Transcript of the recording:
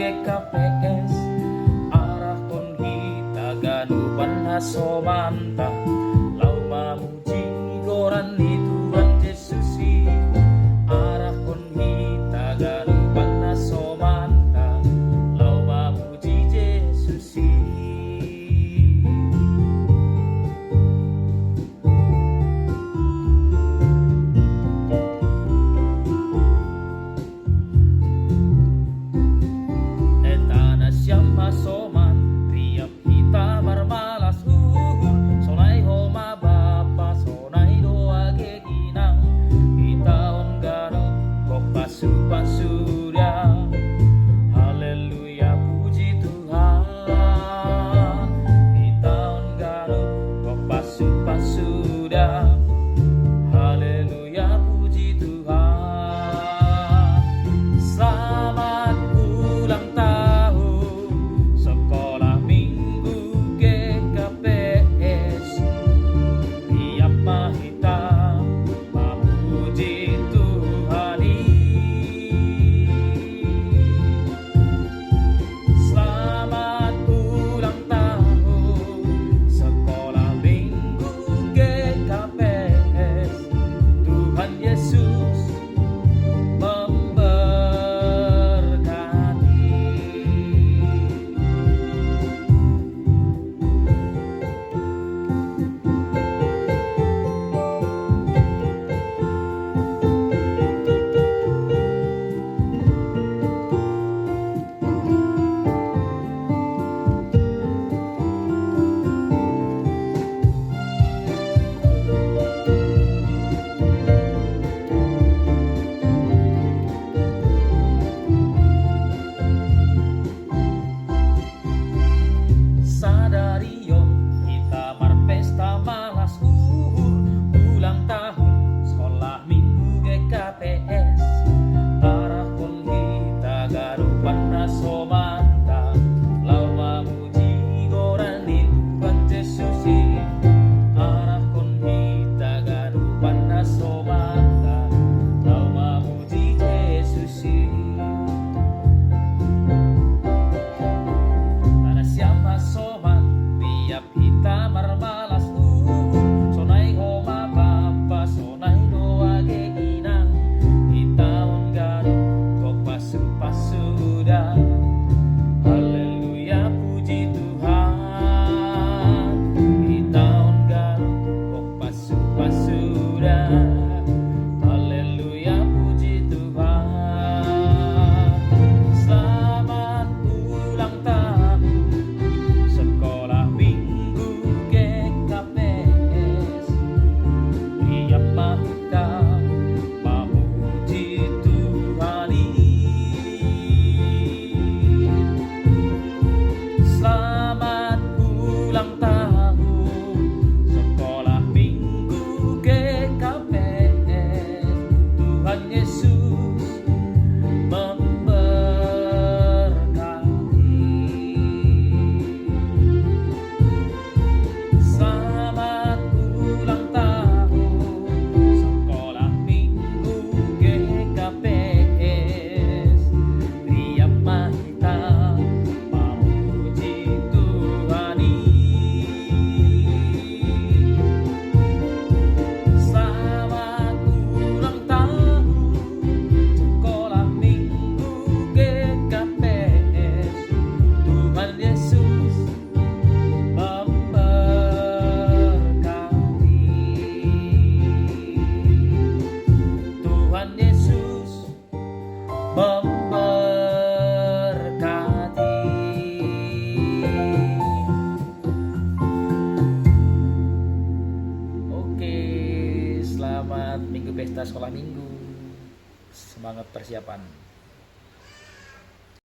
GKPS arah kon hita ganupan hasomanta lau mamuji goran ni Tuhan Yesus arah kon hita ganupan hasomanta lau mamuji Yesus. Soman riap kita marmalas sonai homa bapa sonai doa geginang kita onggaro kok pasu-pasuria haleluya puji Tuhan kita onggaro kok pasu-pasuria haleluya puji Tuhan. Selamat ulang tahun somanta lau mamuji goran ni Tuhan Yesus arah kon hita ganupan somanta lau mamuji Yesus tanah siapa soman tiap hita marmalas sonai homa bapa sonai doa geginang hita onggaro kok pasu-pasu haleluya puji Tuhan kita onggaro kok pasu-pasuda haleluya puji Tuhan. Selamat ulang tahun sekolah minggu GKPS tiap mahita memuji Tuhan. Selamat ulang tahun sekolah minggu GKPS Tuhan Yesus memberkati. Selamat ulang tahun sekolah minggu GKPS tiap mahita memberkati. Oke, selamat minggu pesta sekolah minggu. Semangat persiapan.